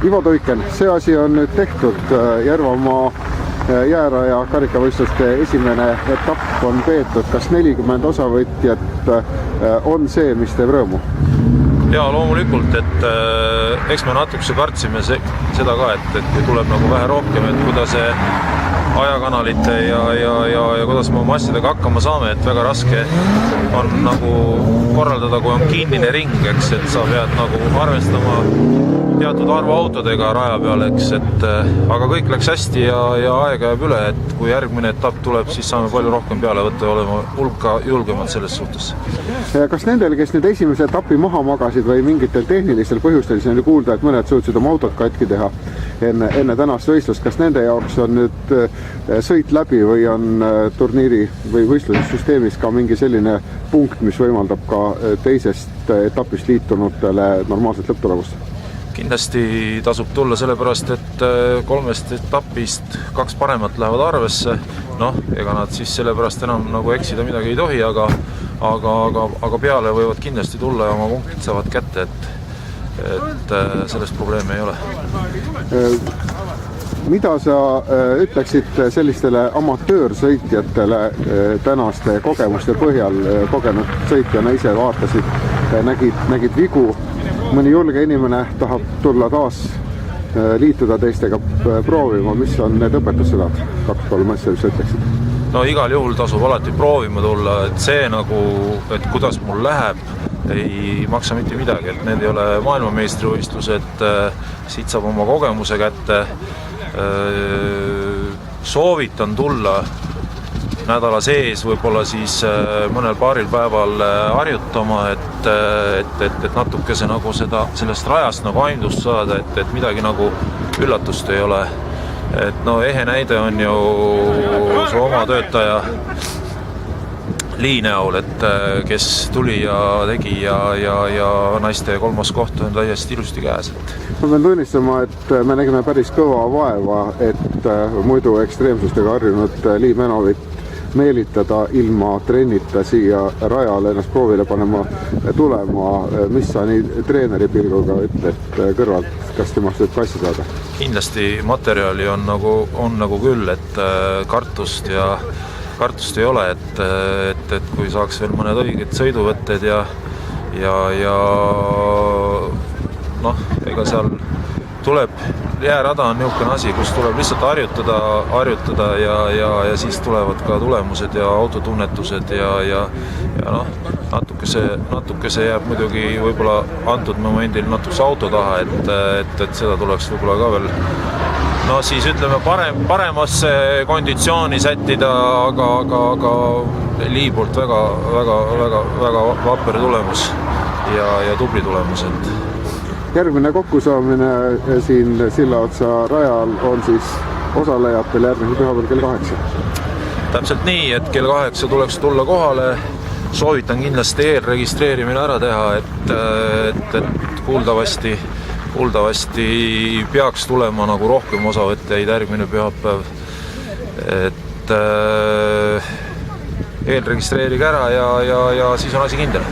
Ivo Tuiken, see asi on nüüd tehtud, Järvamaa jääraja karikavõistluste esimene etapp on peetud. Kas 40 osavõtjat on see, mis teeb rõõmu? Ja loomulikult, et eks me natukese kartsime seda ka, et kui tuleb nagu vähe rohkem, et kuidas see ajakanalite ja kuidas me oma asjadega hakkama saame, et väga raske on nagu korraldada, kui on kinnine ring, eks, et sa pead nagu arvestama teatud arvu autodega raja peal, eks, et aga kõik läks hästi ja aega jääb üle, et kui järgmine etapp tuleb, siis saame palju rohkem peale võtta ja olema hulka julgemad selles suhtes. Kas nendel, kes nüüd esimese etappi maha magasid või mingitel tehnilistel põhjustel, siis on ju kuulda, et mõned suutsid oma autot katki teha enne tänast võistlust, kas nende jaoks on nüüd sõit läbi või on turniiri või võistlussüsteemis ka mingi selline punkt, mis võimaldab ka teisest etapist liitunutele normaalset lõpptulemust? Kindlasti tasub tulla sellepärast, et 3 etapist 2 paremat lähevad arvesse. Ega nad siis sellepärast enam nagu eksida midagi ei tohi, aga peale võivad kindlasti tulla ja oma punktid saavad kätte, et sellest probleemi ei ole. Mida sa ütleksid sellistele amatöörsõitjatele tänaste kogemuste põhjal? Kogenud sõitjana ise vaatasid, nägid vigu. Mõni julge inimene tahab tulla taas liituda teistega proovima. Mis on need õpetussõnad? 2-3 asja, mis sa ütleksid? Igal juhul tasub alati proovima tulla, et see nagu, et kuidas mul läheb, ei maksa mitte midagi, et need ei ole maailmameistrivõistlused, siit saab oma kogemuse kätte. Soovitan tulla nädala sees võib-olla siis mõnel paaril päeval harjutama, et natukese nagu sellest rajast nagu aimdust saada, et midagi nagu üllatust ei ole. Et ehe näide on ju su oma töötaja Liinäol, et kes tuli ja tegi ja naiste 3. koht on täiesti ilusti käes. Ma pean tunnistama, et me nägime päris kõva vaeva, et muidu ekstreemsustega harjunud Lee Menovit meelitada ilma trennita siia rajale ennast proovile panema tulema. Mis sa nii treeneri pilguga ütled kõrvalt, kas temast võib kassi saada? Kindlasti materjali on nagu küll, et kartust ei ole, et kui saaks veel mõned õiged sõiduvõtted ja ega seal tuleb, jäärada on niisugune asi, kus tuleb lihtsalt harjutada ja siis tulevad ka tulemused ja autotunnetused ja natukese jääb muidugi võib-olla antud momendil natukese auto taha, et seda tuleks võib-olla ka veel siis ütleme paremasse konditsiooni sättida, aga Lii poolt väga vapper tulemus ja tubli tulemus. Järgmine kokkusaamine siin Sillaotsa rajal on siis osalejatel järgmise pühapäeval kell 8. Täpselt nii, et kell 8 tuleks tulla kohale. Soovitan kindlasti eelregistreerimine ära teha, et kuuldavasti peaks tulema nagu rohkem osavõtteid järgmine pühapäev. Et eelregistreerige ära ja siis on asi kindel.